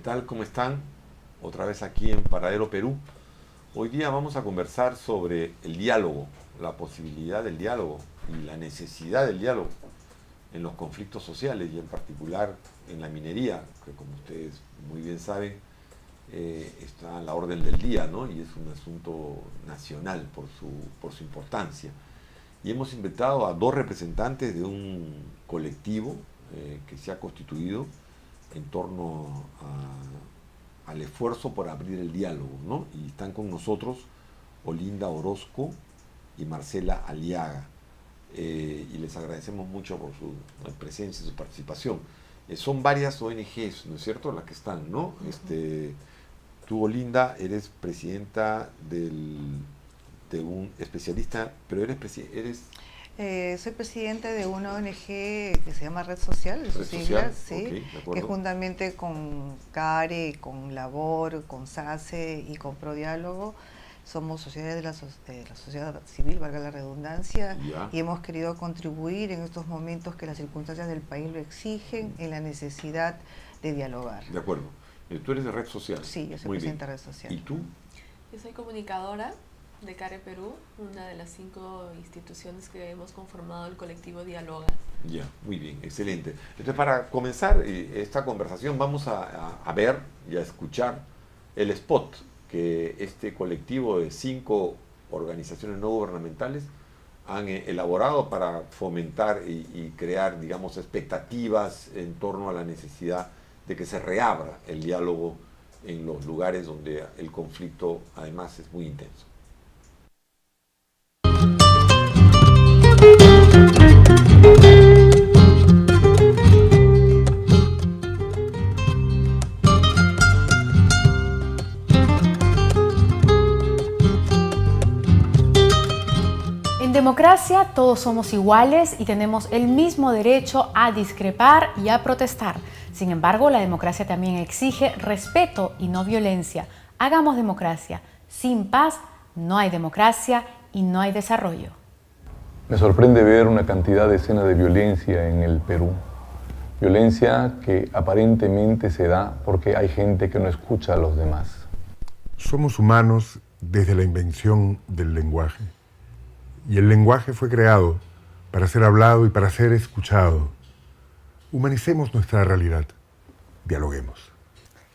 tal? ¿Cómo están? Otra vez aquí en Paradero Perú. Hoy día vamos a conversar sobre el diálogo, la posibilidad del diálogo y la necesidad del diálogo en los conflictos sociales y en particular en la minería, que como ustedes muy bien saben, está a la orden del día, ¿no? Y es un asunto nacional por su importancia. Y hemos invitado a dos representantes de un colectivo que se ha constituido en torno al esfuerzo por abrir el diálogo, ¿no? Y están con nosotros Olinda Orozco y Marcela Aliaga. Y les agradecemos mucho por su presencia y su participación. Son varias ONGs, ¿no es cierto?, las que están, ¿no? Tú, Olinda, eres presidenta de un especialista, pero soy presidenta de una ONG que se llama Red Social, de sus siglas, sí, okay, que juntamente con CARE, con Labor, con SACE y con ProDiálogo somos sociedades de la sociedad civil, valga la redundancia, y hemos querido contribuir en estos momentos que las circunstancias del país lo exigen, en la necesidad de dialogar. De acuerdo. ¿Tú eres de Red Social? Sí, yo soy presidenta de Red Social. ¿Y tú? Yo soy comunicadora de CARE Perú, una de las 5 instituciones que hemos conformado el colectivo Dialoga. Ya, muy bien, excelente. Entonces, para comenzar esta conversación vamos a ver y a escuchar el spot que este colectivo de 5 organizaciones no gubernamentales han elaborado para fomentar y crear, digamos, expectativas en torno a la necesidad de que se reabra el diálogo en los lugares donde el conflicto además es muy intenso. En democracia todos somos iguales y tenemos el mismo derecho a discrepar y a protestar. Sin embargo, la democracia también exige respeto y no violencia. Hagamos democracia. Sin paz no hay democracia y no hay desarrollo. Me sorprende ver una cantidad de escenas de violencia en el Perú. Violencia que aparentemente se da porque hay gente que no escucha a los demás. Somos humanos desde la invención del lenguaje. Y el lenguaje fue creado para ser hablado y para ser escuchado. Humanicemos nuestra realidad. Dialoguemos.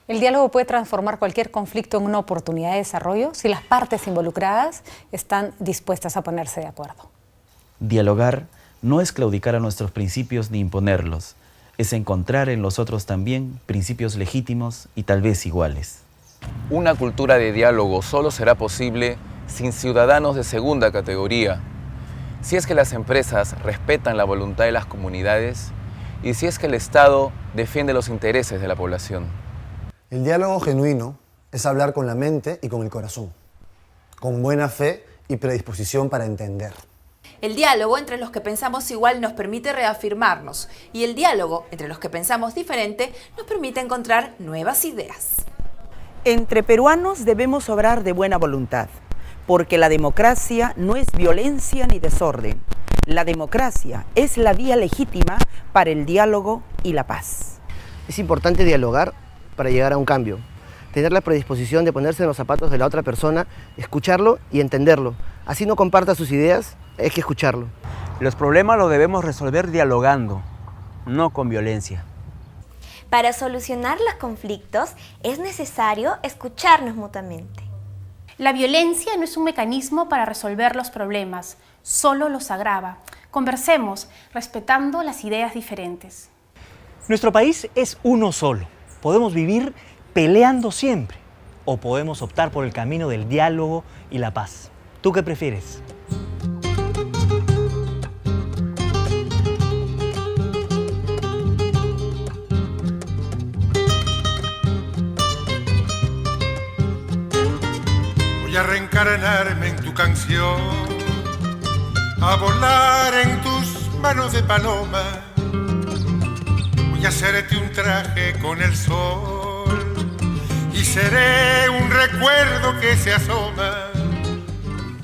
El diálogo puede transformar cualquier conflicto en una oportunidad de desarrollo si las partes involucradas están dispuestas a ponerse de acuerdo. Dialogar no es claudicar a nuestros principios ni imponerlos, es encontrar en los otros también principios legítimos y tal vez iguales. Una cultura de diálogo solo será posible sin ciudadanos de segunda categoría, si es que las empresas respetan la voluntad de las comunidades y si es que el Estado defiende los intereses de la población. El diálogo genuino es hablar con la mente y con el corazón, con buena fe y predisposición para entender. El diálogo entre los que pensamos igual nos permite reafirmarnos y el diálogo entre los que pensamos diferente nos permite encontrar nuevas ideas. Entre peruanos debemos obrar de buena voluntad, porque la democracia no es violencia ni desorden. La democracia es la vía legítima para el diálogo y la paz. Es importante dialogar para llegar a un cambio, tener la predisposición de ponerse en los zapatos de la otra persona, escucharlo y entenderlo. Así no comparta sus ideas, hay que escucharlo. Los problemas los debemos resolver dialogando, no con violencia. Para solucionar los conflictos es necesario escucharnos mutuamente. La violencia no es un mecanismo para resolver los problemas, solo los agrava. Conversemos, respetando las ideas diferentes. Nuestro país es uno solo. Podemos vivir peleando siempre o podemos optar por el camino del diálogo y la paz. ¿Tú qué prefieres? Voy a reencarnarme en tu canción, a volar en tus manos de paloma. Voy a hacerte un traje con el sol y seré un recuerdo que se asoma.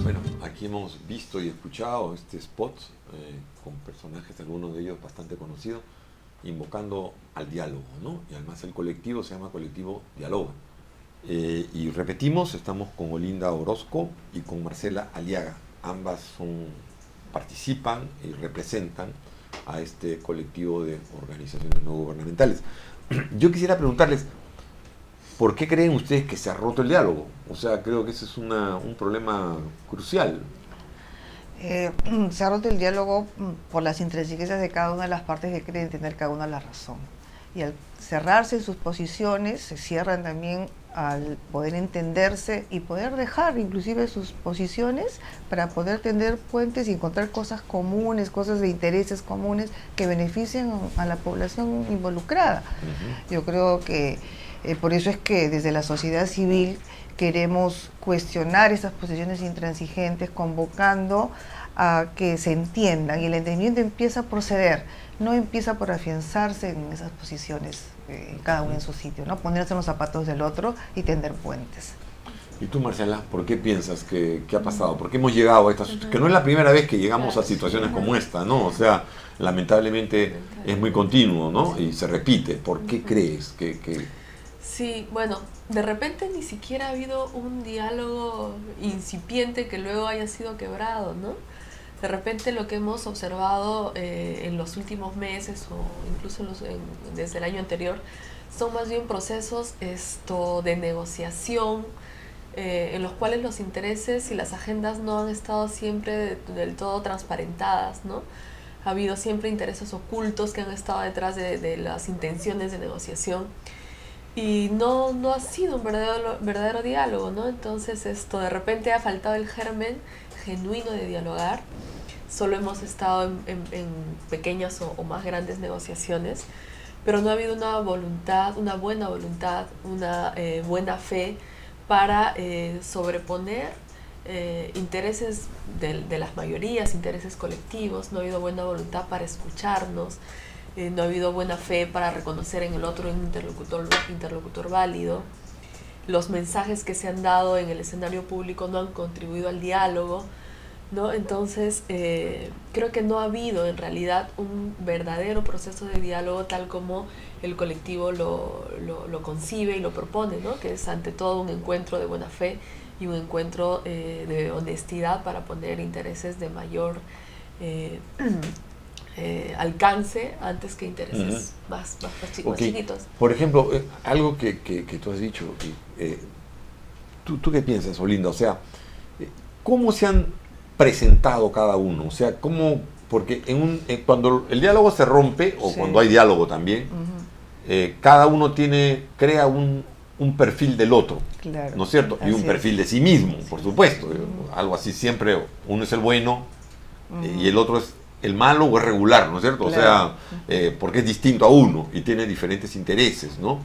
Bueno, aquí hemos visto y escuchado este spot con personajes, algunos de ellos bastante conocidos, invocando al diálogo, ¿no? Y además el colectivo se llama Colectivo Dialoga. Y repetimos, estamos con Olinda Orozco y con Marcela Aliaga. Ambas participan y representan a este colectivo de organizaciones no gubernamentales. Yo quisiera preguntarles, ¿por qué creen ustedes que se ha roto el diálogo? O sea, creo que ese es un problema crucial. Se ha roto el diálogo por las intransigencias de cada una de las partes que creen tener cada una la razón. Y al cerrarse en sus posiciones, se cierran también al poder entenderse y poder dejar inclusive sus posiciones para poder tender puentes y encontrar cosas comunes, cosas de intereses comunes que beneficien a la población involucrada. Yo creo que por eso es que desde la sociedad civil queremos cuestionar esas posiciones intransigentes, convocando a que se entiendan, y el entendimiento empieza por ceder, no empieza por afianzarse en esas posiciones, cada uno en su sitio, ¿no? Ponerse en los zapatos del otro y tender puentes. ¿Y tú, Marcela, por qué piensas que ha pasado? ¿Por qué hemos llegado a estas? Que no es la primera vez que llegamos a situaciones como esta, ¿no? O sea, lamentablemente es muy continuo, ¿no? Y se repite. ¿Por qué crees que...? Sí, bueno, de repente ni siquiera ha habido un diálogo incipiente que luego haya sido quebrado, ¿no? De repente lo que hemos observado en los últimos meses o incluso desde el año anterior son más bien procesos de negociación en los cuales los intereses y las agendas no han estado siempre del todo transparentadas, ¿no? Ha habido siempre intereses ocultos que han estado detrás de las intenciones de negociación. Y no ha sido un verdadero diálogo, ¿no? Entonces de repente ha faltado el germen genuino de dialogar. Solo hemos estado en pequeñas o más grandes negociaciones, pero no ha habido una buena voluntad, una buena fe para sobreponer intereses de las mayorías, intereses colectivos. No ha habido buena voluntad para escucharnos. No ha habido buena fe para reconocer en el otro un interlocutor válido. Los mensajes que se han dado en el escenario público no han contribuido al diálogo, ¿no? Entonces, creo que no ha habido en realidad un verdadero proceso de diálogo tal como el colectivo lo concibe y lo propone, ¿no? Que es ante todo un encuentro de buena fe y un encuentro de honestidad para poner intereses de mayor alcance antes que intereses más chiquitos. Por ejemplo, algo que tú has dicho, ¿tú qué piensas, Olinda? O sea, ¿cómo se han presentado cada uno? O sea, ¿cómo? Porque cuando el diálogo se rompe, o cuando hay diálogo también, cada uno crea un perfil del otro, claro, ¿no es cierto? Y un perfil de sí mismo, por supuesto. Algo así siempre, uno es el bueno y el otro es el malo o es regular, ¿no es cierto? Claro. O sea, porque es distinto a uno y tiene diferentes intereses, ¿no?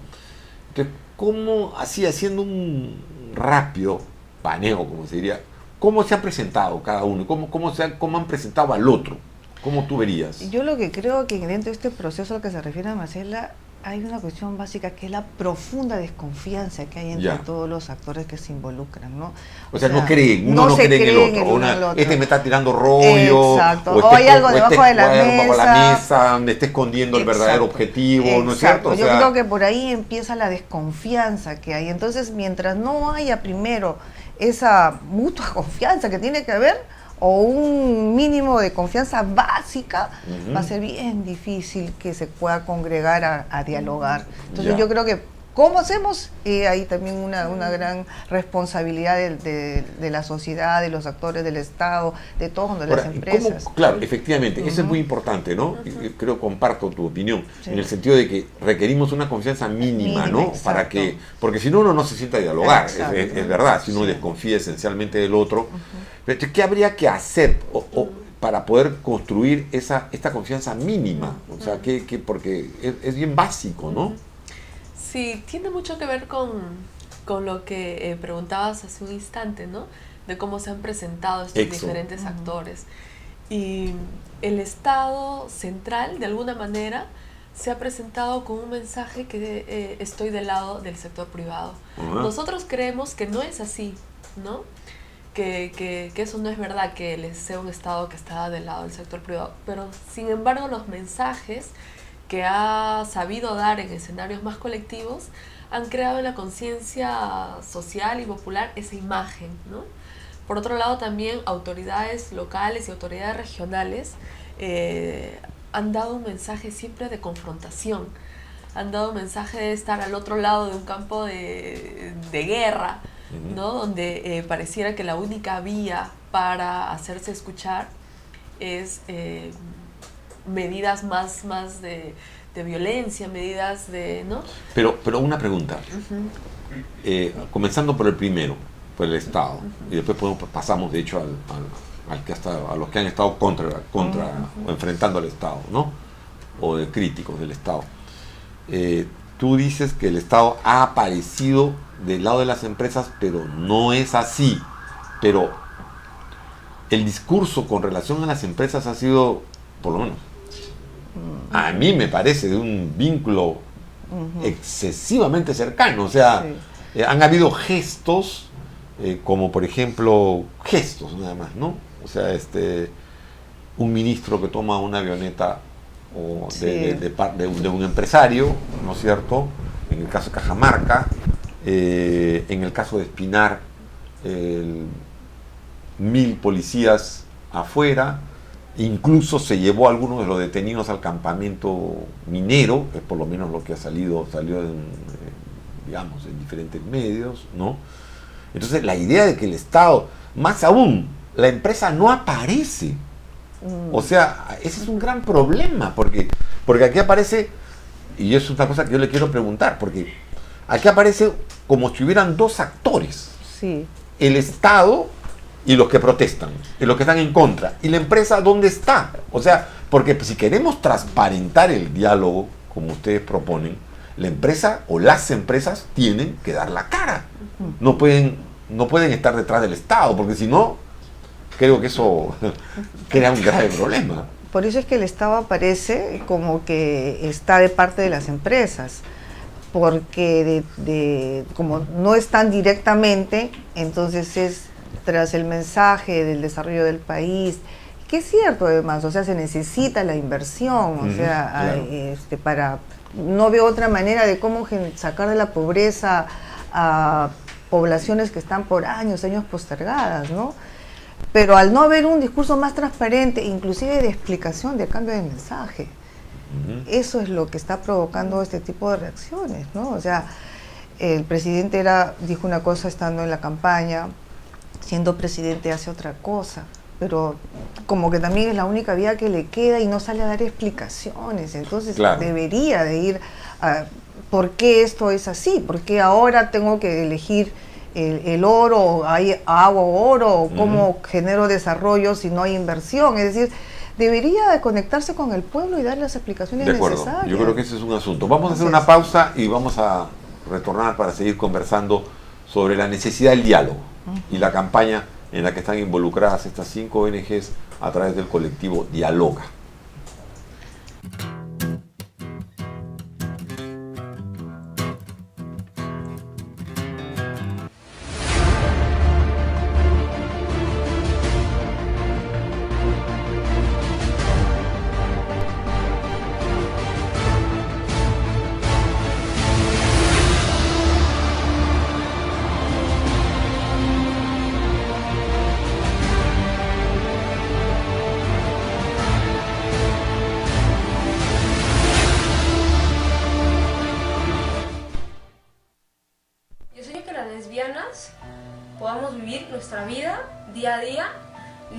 Entonces, ¿cómo, así haciendo un rápido paneo, como se diría, cómo se han presentado cada uno? ¿Cómo han presentado al otro? ¿Cómo tú verías? Yo lo que creo que dentro de este proceso al que se refiere a Marcela, hay una cuestión básica que es la profunda desconfianza que hay entre todos los actores que se involucran, ¿no? O sea, no creen, uno no cree en el otro. Este me está tirando rollo. Exacto. O hay algo debajo de la mesa, me está escondiendo el verdadero objetivo, ¿no es cierto? O sea, yo creo que por ahí empieza la desconfianza que hay. Entonces, mientras no haya primero esa mutua confianza que tiene que haber, o un mínimo de confianza básica, va a ser bien difícil que se pueda congregar a dialogar. Entonces yo creo que, ¿cómo hacemos? Hay también una gran responsabilidad de la sociedad, de los actores del Estado, de todos, de las empresas. Claro, efectivamente, eso es muy importante, ¿no? Creo, comparto tu opinión, en el sentido de que requerimos una confianza mínima, ¿no? Para que, porque si no, uno no se sienta a dialogar, es verdad, si uno desconfía esencialmente del otro. ¿Qué habría que hacer para poder construir esta confianza mínima? O sea, porque es bien básico, ¿no? Sí, tiene mucho que ver con lo que preguntabas hace un instante, ¿no? De cómo se han presentado estos diferentes actores. Y el Estado central, de alguna manera, se ha presentado con un mensaje que estoy del lado del sector privado. Nosotros creemos que no es así, ¿no? Que eso no es verdad, que sea un Estado que está del lado del sector privado. Pero, sin embargo, los mensajes que ha sabido dar en escenarios más colectivos, han creado en la conciencia social y popular esa imagen, ¿no? Por otro lado, también autoridades locales y autoridades regionales han dado un mensaje siempre de confrontación, han dado un mensaje de estar al otro lado de un campo de guerra, ¿no? Donde pareciera que la única vía para hacerse escuchar es medidas más de violencia, medidas de, ¿no? Pero una pregunta, comenzando por el primero, por el Estado, y después pasamos de hecho a los que han estado contra o enfrentando al Estado, ¿no? O de críticos del Estado. Tú dices que el Estado ha aparecido del lado de las empresas, pero no es así. Pero el discurso con relación a las empresas ha sido, por lo menos, a mí me parece de un vínculo excesivamente cercano. O sea, han habido gestos, como por ejemplo, gestos nada más, ¿no? O sea, un ministro que toma una avioneta de un empresario, ¿no es cierto? En el caso de Cajamarca, en el caso de Espinar, 1000 policías afuera, incluso se llevó a algunos de los detenidos al campamento minero, es por lo menos lo que salió digamos, en diferentes medios, ¿no? Entonces la idea de que el Estado, más aún, la empresa no aparece. O sea, ese es un gran problema, porque aquí aparece, y es una cosa que yo le quiero preguntar, porque aquí aparece como si hubieran dos actores. Sí. El Estado y los que protestan, y los que están en contra. ¿Y la empresa dónde está? O sea, porque si queremos transparentar el diálogo, como ustedes proponen, la empresa o las empresas tienen que dar la cara. No pueden estar detrás del Estado, porque si no, creo que eso crea un grave problema. Por eso es que el Estado aparece como que está de parte de las empresas, porque como no están directamente, entonces es tras el mensaje del desarrollo del país, que es cierto además, o sea, se necesita la inversión, o sea, claro. No veo otra manera de cómo sacar de la pobreza a poblaciones que están por años postergadas, ¿no? Pero al no haber un discurso más transparente, inclusive de explicación, de cambio de mensaje, eso es lo que está provocando este tipo de reacciones, ¿no? O sea, el presidente dijo una cosa estando en la campaña, siendo presidente hace otra cosa, pero como que también es la única vía que le queda y no sale a dar explicaciones. Entonces claro, debería de ir a por qué esto es así, por qué ahora tengo que elegir el oro, hay agua o oro, o cómo genero desarrollo si no hay inversión. Es decir, debería de conectarse con el pueblo y dar las explicaciones necesarias. Yo creo que ese es un asunto. Vamos a hacer una pausa y vamos a retornar para seguir conversando sobre la necesidad del diálogo y la campaña en la que están involucradas estas 5 ONGs a través del colectivo Dialoga. Podamos vivir nuestra vida día a día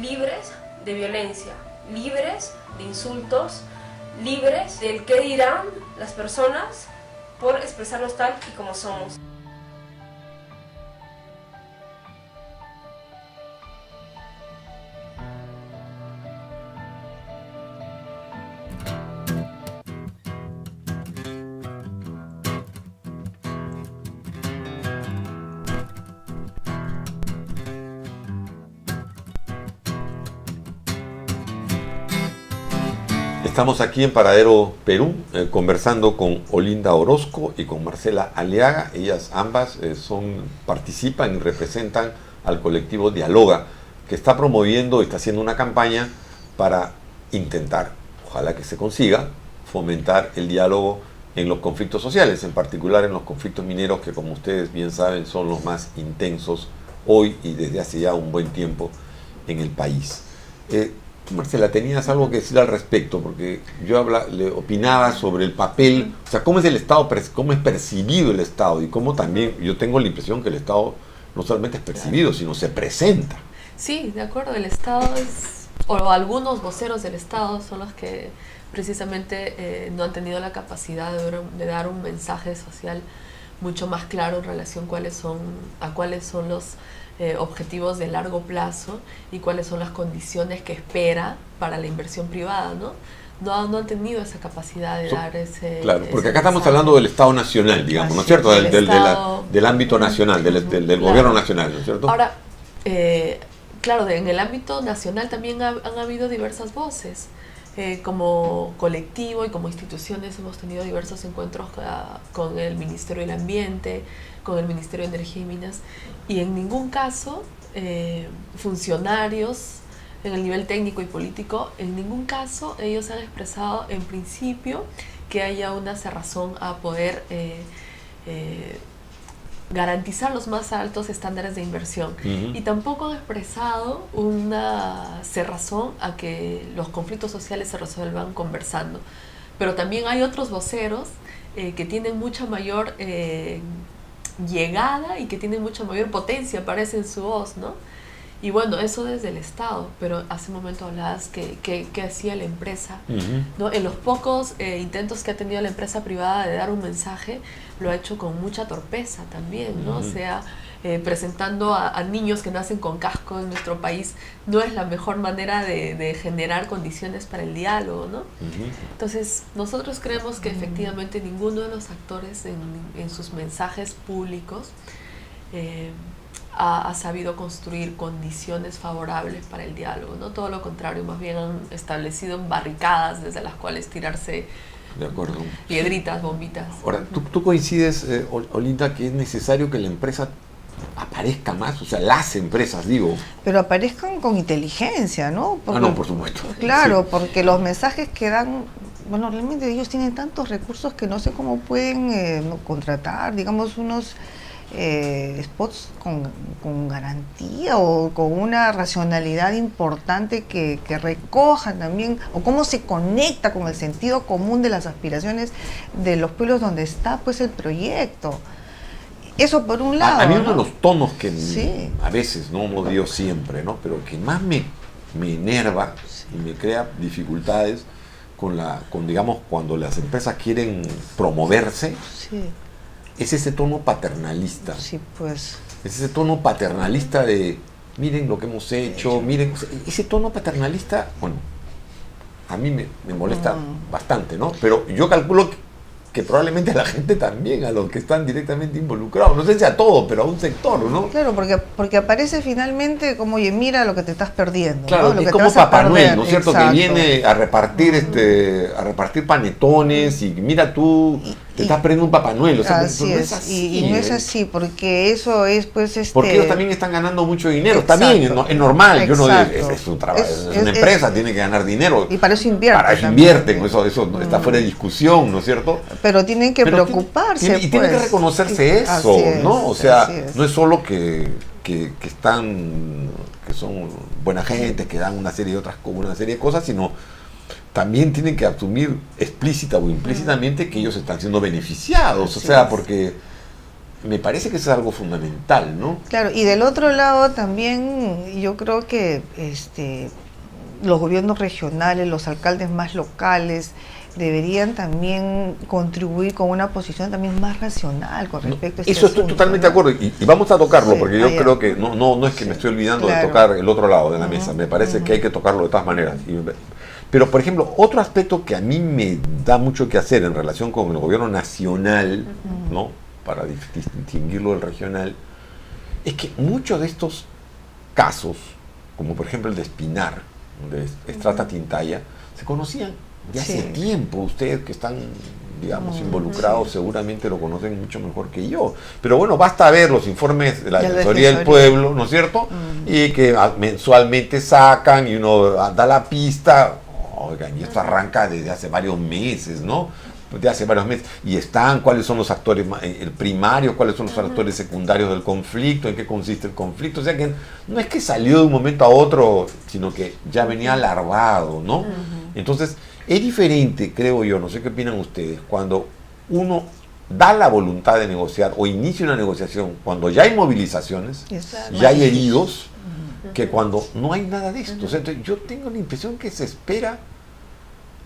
libres de violencia, libres de insultos, libres del qué dirán las personas por expresarnos tal y como somos. Estamos aquí en Paradero Perú, conversando con Olinda Orozco y con Marcela Aliaga. Ellas ambas participan y representan al colectivo Dialoga, que está promoviendo y está haciendo una campaña para intentar, ojalá que se consiga, fomentar el diálogo en los conflictos sociales, en particular en los conflictos mineros, que como ustedes bien saben son los más intensos hoy y desde hace ya un buen tiempo en el país. Marcela, tenías algo que decir al respecto, porque yo le opinaba sobre el papel, o sea, cómo es el Estado, cómo es percibido el Estado, y cómo también yo tengo la impresión que el Estado no solamente es percibido, sino se presenta. Sí, de acuerdo, el Estado o algunos voceros del Estado son los que precisamente no han tenido la capacidad de dar un mensaje social mucho más claro en relación a cuáles son los objetivos de largo plazo y cuáles son las condiciones que espera para la inversión privada, ¿no? No han tenido esa capacidad de dar ese... Claro, porque acá estamos hablando del Estado nacional, digamos, ¿no es cierto? Del ámbito nacional, del gobierno nacional, ¿no es cierto? Ahora, claro, en el ámbito nacional también han habido diversas voces. Como colectivo y como instituciones hemos tenido diversos encuentros con el Ministerio del Ambiente, con el Ministerio de Energía y Minas, y en ningún caso funcionarios en el nivel técnico y político, en ningún caso ellos han expresado en principio que haya una cerrazón a poder garantizar los más altos estándares de inversión. Y tampoco han expresado una cerrazón a que los conflictos sociales se resuelvan conversando. Pero también hay otros voceros que tienen mucha mayor llegada y que tienen mucha mayor potencia, parece, en su voz, ¿no? Y bueno, eso desde el Estado, pero hace un momento hablabas que hacía la empresa, ¿no? En los pocos intentos que ha tenido la empresa privada de dar un mensaje, lo ha hecho con mucha torpeza también, ¿no? O sea, presentando a niños que nacen con casco en nuestro país no es la mejor manera de generar condiciones para el diálogo, ¿no? Entonces, nosotros creemos que efectivamente ninguno de los actores en sus mensajes públicos ha sabido construir condiciones favorables para el diálogo, ¿no? Todo lo contrario, más bien han establecido barricadas desde las cuales tirarse de acuerdo. Piedritas, bombitas. Ahora, ¿tú coincides, Olinda, que es necesario que la empresa aparezca más? O sea, las empresas, digo. Pero aparezcan con inteligencia, ¿no? Porque, no, por supuesto. Claro, sí. Porque los mensajes que dan, bueno, realmente ellos tienen tantos recursos que no sé cómo pueden contratar, digamos, unos spots con garantía o con una racionalidad importante que recojan también, o cómo se conecta con el sentido común de las aspiraciones de los pueblos donde está pues el proyecto. Eso por un lado. A mí uno de los tonos que sí. A veces, no lo digo siempre, ¿no? Pero que más me enerva y me crea dificultades con digamos, cuando las empresas quieren promoverse. Sí. Es ese tono paternalista. Sí, pues. Es ese tono paternalista de, miren lo que hemos hecho, miren. O sea, ese tono paternalista, bueno, a mí me molesta bastante, ¿no? Pero yo calculo que probablemente a la gente también, a los que están directamente involucrados, no sé si a todos, pero a un sector, ¿no? Claro, porque aparece finalmente como, oye, mira lo que te estás perdiendo. Claro, ¿no? Lo es que como Papá Noel, ¿no es cierto? Exacto. Que viene a repartir panetones y mira tú, te estás perdiendo un Papá Noel. O sea, así no es, así, y no es así, porque eso es pues porque ellos también están ganando mucho dinero, está bien, es normal, yo no es un trabajo, es una empresa, tiene que ganar dinero. Y para eso invierten. Para eso invierten, eso está fuera de discusión, ¿no es cierto? Pero tienen que preocuparse. Y tiene que reconocerse eso, ¿no? O sea, no es solo que son buena gente, que dan una serie de cosas, sino también tienen que asumir explícita o implícitamente que ellos están siendo beneficiados, o sea, porque me parece que eso es algo fundamental, ¿no? Claro, y del otro lado también yo creo que los gobiernos regionales, los alcaldes más locales, deberían también contribuir con una posición también más racional con respecto a este eso asunto, estoy totalmente ¿no? de acuerdo y vamos a tocarlo, sí, porque yo creo que no es que me estoy olvidando de tocar el otro lado de la mesa, me parece que hay que tocarlo de todas maneras. Pero, por ejemplo, otro aspecto que a mí me da mucho que hacer en relación con el gobierno nacional, ¿no? Para distinguirlo del regional, es que muchos de estos casos, como por ejemplo el de Espinar, de Estrata Tintaya, se conocían de hace tiempo. Ustedes que están, digamos, involucrados seguramente lo conocen mucho mejor que yo. Pero bueno, basta ver los informes de la Defensoría del Pueblo, ¿no es cierto? Y que mensualmente sacan y uno da la pista. oigan, y esto arranca desde hace varios meses, ¿no? De hace varios meses, y cuáles son los actores primarios, cuáles son los actores secundarios del conflicto, en qué consiste el conflicto. O sea que no es que salió de un momento a otro, sino que ya venía larvado, ¿no? Entonces, es diferente, creo yo, no sé qué opinan ustedes, cuando uno da la voluntad de negociar o inicia una negociación, cuando ya hay movilizaciones, ya hay heridos, que cuando no hay nada de esto. O sea, entonces, yo tengo la impresión que se espera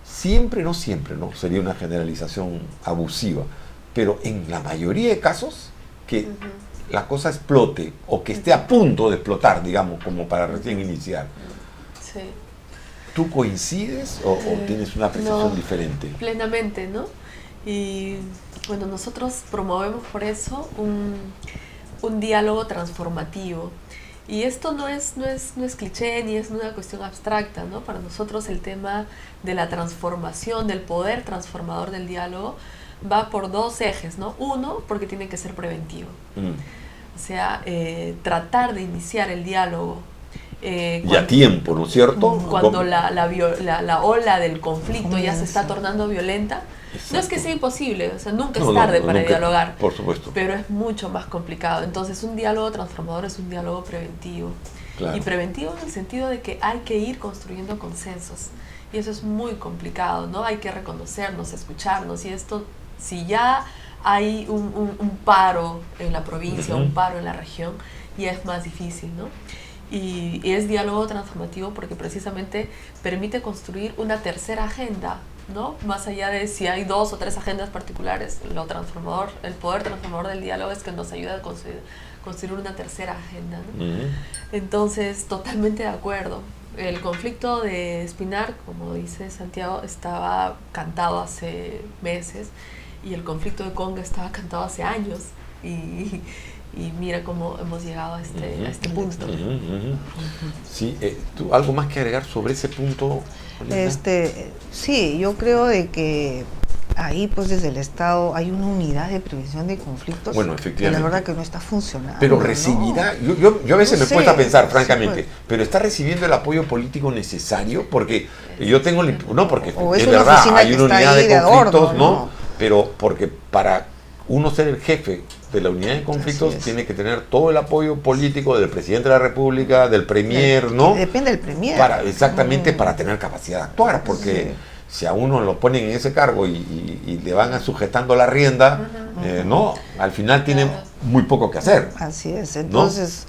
siempre, no, sería una generalización abusiva, pero en la mayoría de casos que la cosa explote o que esté a punto de explotar, digamos, como para recién iniciar. Sí. ¿Tú coincides o tienes una apreciación diferente? Plenamente, ¿no? Y bueno, nosotros promovemos por eso un diálogo transformativo. Y esto no es cliché ni es una cuestión abstracta, ¿no? Para nosotros el tema de la transformación, del poder transformador del diálogo, va por dos ejes, ¿no? Uno, porque tiene que ser preventivo. O sea, tratar de iniciar el diálogo. Y a tiempo, ¿no es cierto? Cuando la ola del conflicto ya se está tornando violenta. Exacto. No es que sea imposible, o sea, nunca es tarde para dialogar, por supuesto, pero es mucho más complicado. Entonces, un diálogo transformador es un diálogo preventivo. Claro. Y preventivo en el sentido de que hay que ir construyendo consensos. Y eso es muy complicado, ¿no? Hay que reconocernos, escucharnos. Y esto, si ya hay un paro en la provincia, un paro en la región, ya es más difícil, ¿no? Y es diálogo transformativo porque precisamente permite construir una tercera agenda, ¿no? Más allá de si hay 2 o 3 agendas particulares, el poder transformador del diálogo es que nos ayuda a construir una tercera agenda, ¿no? Entonces, totalmente de acuerdo. El conflicto de Espinar, como dice Santiago, estaba cantado hace meses, y el conflicto de Conga estaba cantado hace años, y mira cómo hemos llegado a este punto. Sí, ¿tú algo más que agregar sobre ese punto? Sí, yo creo de que ahí pues desde el Estado hay una unidad de prevención de conflictos. Bueno, efectivamente. Que la verdad que no está funcionando. Pero recibirá, ¿no? yo a veces me he puesto a pensar, francamente, pero ¿está recibiendo el apoyo político necesario? Porque yo tengo, no, porque es verdad, hay una unidad de conflictos, ¿no? Pero porque para uno ser el jefe de la unidad de conflictos tiene que tener todo el apoyo político del presidente de la República, del premier, ¿no? Depende del premier. Exactamente, para tener capacidad de actuar, porque si a uno lo ponen en ese cargo y le van sujetando la rienda, no, al final tiene muy poco que hacer. Así es, entonces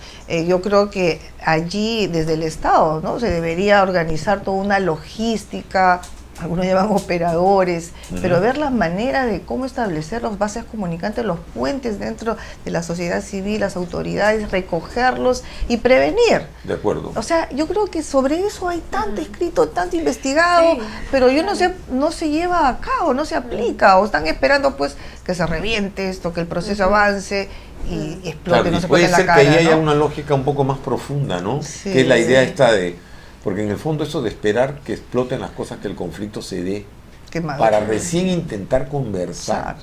yo creo que allí desde el Estado, ¿no? Se debería organizar toda una logística, algunos llaman operadores, pero ver la manera de cómo establecer las bases comunicantes, los puentes dentro de la sociedad civil, las autoridades, recogerlos y prevenir. De acuerdo. O sea, yo creo que sobre eso hay tanto escrito, tanto investigado, pero yo no se lleva a cabo, no se aplica, o están esperando pues que se reviente esto, que el proceso avance y explote, no se puede en la cara. Puede ser que ahí haya una lógica un poco más profunda, ¿no? Sí, que es la idea esta de... Porque en el fondo eso de esperar que exploten las cosas, que el conflicto se dé, para recién intentar conversar,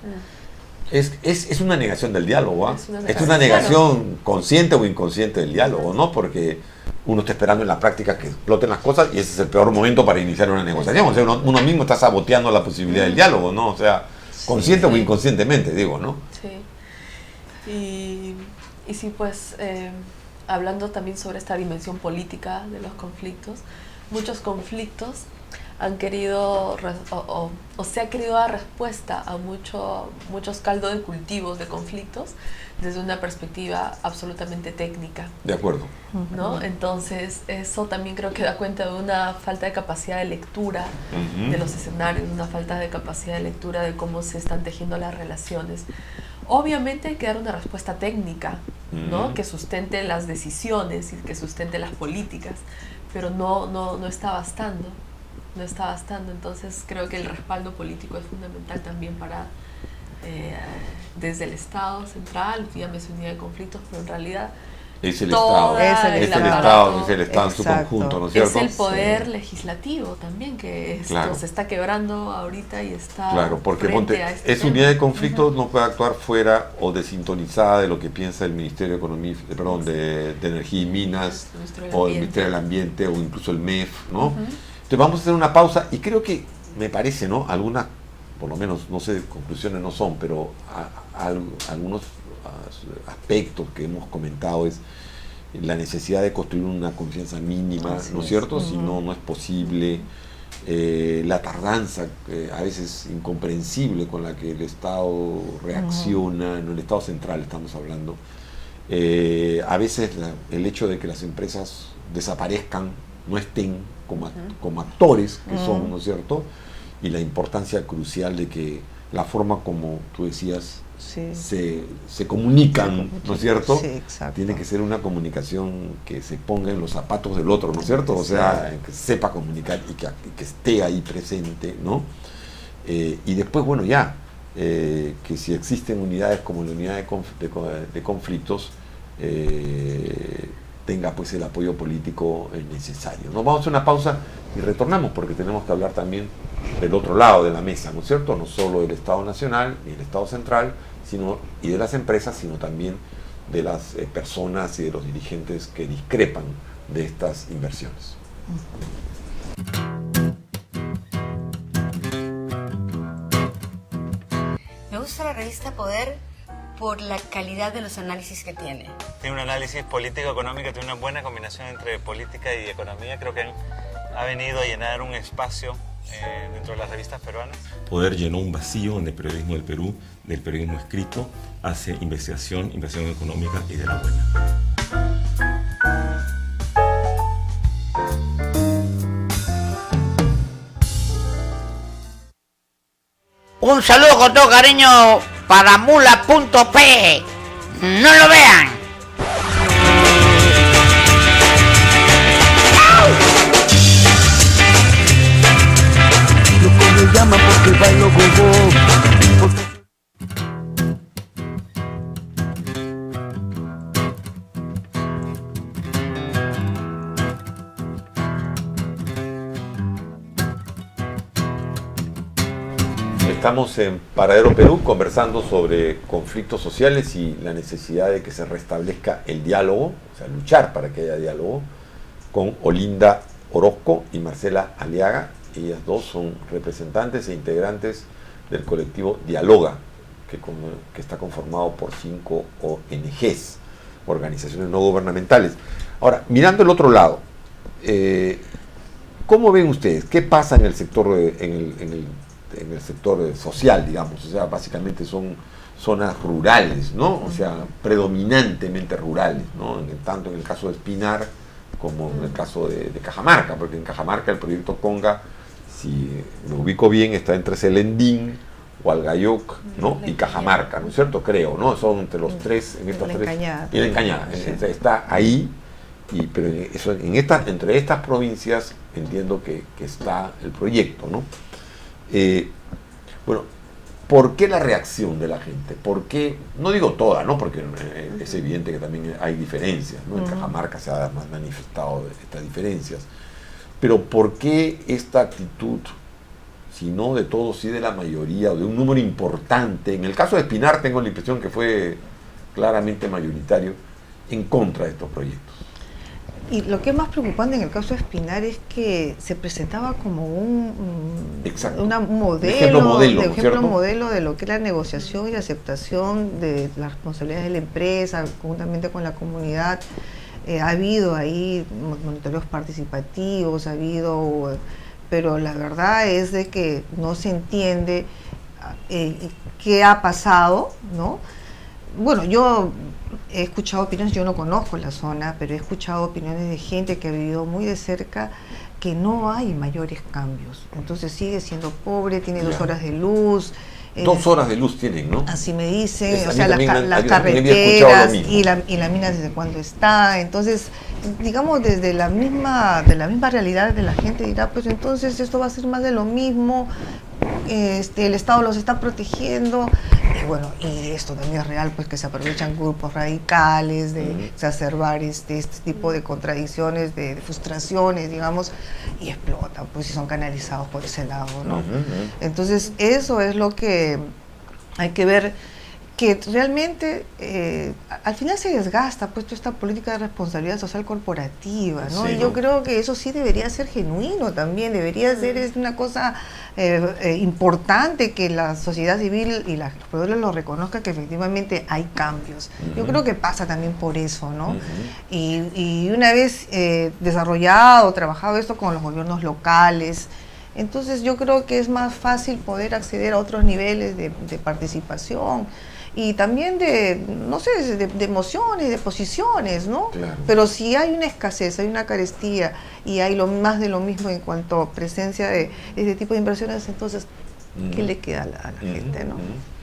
es una negación del diálogo, ¿ah? Es una negación consciente o inconsciente del diálogo, ¿no? Porque uno está esperando en la práctica que exploten las cosas y ese es el peor momento para iniciar una negociación. O sea, uno mismo está saboteando la posibilidad del diálogo, ¿no? O sea, consciente o inconscientemente, digo, ¿no? Sí. Y sí, pues... hablando también sobre esta dimensión política de los conflictos, muchos conflictos han querido o se ha querido dar respuesta a muchos caldos de cultivos de conflictos desde una perspectiva absolutamente técnica. De acuerdo. ¿No? Entonces eso también creo que da cuenta de una falta de capacidad de lectura de los escenarios, una falta de capacidad de lectura de cómo se están tejiendo las relaciones. Obviamente hay que dar una respuesta técnica, ¿no? Que sustente las decisiones y que sustente las políticas, pero no está bastando. No está bastando. Entonces creo que el respaldo político es fundamental también para desde el Estado central, ya me unidad de conflictos, pero en realidad es el Estado en su conjunto, ¿no es cierto? Es el poder legislativo también que se está quebrando ahorita y está porque esa tema. unidad de conflictos no puede actuar fuera o desintonizada de lo que piensa el Ministerio de Economía, de Energía y Minas, o el Ministerio del Ambiente, o incluso el MEF, ¿no? Entonces vamos a hacer una pausa y creo que, me parece, ¿no? Algunas, por lo menos, no sé, conclusiones no son, pero algunos aspectos que hemos comentado es la necesidad de construir una confianza mínima, ¿no es cierto? Si no, no es posible. La tardanza, a veces incomprensible, con la que el Estado reacciona, en el Estado central estamos hablando. A veces el hecho de que las empresas desaparezcan, no estén como actores que son, ¿no es cierto? Y la importancia crucial de que la forma como tú decías se comunican, ¿no es cierto? Sí, exacto. Tiene que ser una comunicación que se ponga en los zapatos del otro, ¿no es cierto? O sea, que sepa comunicar y que esté ahí presente, ¿no? Y después, bueno, ya, que si existen unidades como la unidad de conflictos, tenga pues el apoyo político necesario. Nos vamos a una pausa y retornamos porque tenemos que hablar también del otro lado de la mesa, ¿no es cierto? No solo del Estado Nacional ni del Estado Central, y de las empresas, sino también de las personas y de los dirigentes que discrepan de estas inversiones. Me gusta la revista Poder por la calidad de los análisis que tiene. Tiene un análisis político-económico, tiene una buena combinación entre política y economía. Creo que ha venido a llenar un espacio dentro de las revistas peruanas. Poder llenó un vacío en el periodismo del Perú, del periodismo escrito, hace investigación económica y de la buena. Un saludo con todo cariño para mula.p. No lo vean. Loco me llama porque bailo gogo. Estamos en Paradero Perú conversando sobre conflictos sociales y la necesidad de que se restablezca el diálogo, o sea, luchar para que haya diálogo, con Olinda Orozco y Marcela Aliaga. Ellas dos son representantes e integrantes del colectivo Dialoga, que está conformado por 5 ONGs, organizaciones no gubernamentales. Ahora, mirando el otro lado, ¿cómo ven ustedes? ¿Qué pasa en el sector en el sector social, digamos? O sea, básicamente son zonas rurales, ¿no? O sea, predominantemente rurales, ¿no? Tanto en el caso de Espinar como en el caso de Cajamarca, porque en Cajamarca el proyecto Conga, si me ubico bien, está entre Celendín, Hualgayoc, ¿no? Y Cajamarca, ¿no es cierto? Creo, ¿no? Son entre los tres, en estas tres. Y la Encañada, está ahí, pero entre estas provincias entiendo que está el proyecto, ¿no? Bueno, ¿por qué la reacción de la gente? ¿Por qué? No digo toda, ¿no? Porque es evidente que también hay diferencias, ¿no? En Cajamarca se han manifestado estas diferencias. Pero ¿por qué esta actitud, si no de todos, sí de la mayoría, o de un número importante? En el caso de Espinar tengo la impresión que fue claramente mayoritario en contra de estos proyectos. Y lo que es más preocupante en el caso de Espinar es que se presentaba como un modelo de lo que es la negociación y la aceptación de las responsabilidades de la empresa, conjuntamente con la comunidad. Ha habido ahí monitoreos participativos, pero la verdad es de que no se entiende qué ha pasado, ¿no? Bueno, yo he escuchado opiniones, yo no conozco la zona, pero he escuchado opiniones de gente que ha vivido muy de cerca que no hay mayores cambios. Entonces sigue siendo pobre, tiene 2 horas de luz. 2 horas de luz tienen, ¿no? Así me dicen, o sea, las carreteras y la mina desde cuándo está. Entonces, digamos, desde la misma realidad de la gente dirá, pues entonces esto va a ser más de lo mismo, el Estado los está protegiendo, y bueno, y esto también es real, pues que se aprovechan grupos radicales de exacerbar este tipo de contradicciones, de frustraciones, digamos, y explotan, pues si son canalizados por ese lado, ¿no? Entonces, eso es lo que hay que ver. que realmente al final se desgasta pues toda esta política de responsabilidad social corporativa, ¿no? Sí, y yo creo que eso sí debería ser genuino también, debería ser es una cosa importante que la sociedad civil y los proveedores lo reconozcan, que efectivamente hay cambios. Yo creo que pasa también por eso, ¿no? Y una vez desarrollado, trabajado esto con los gobiernos locales, entonces yo creo que es más fácil poder acceder a otros niveles de participación y también de, no sé, de emociones, de posiciones, ¿no? Claro. Pero si hay una escasez, hay una carestía y hay más de lo mismo en cuanto a presencia de este tipo de inversiones, entonces, ¿qué le queda a la gente, no?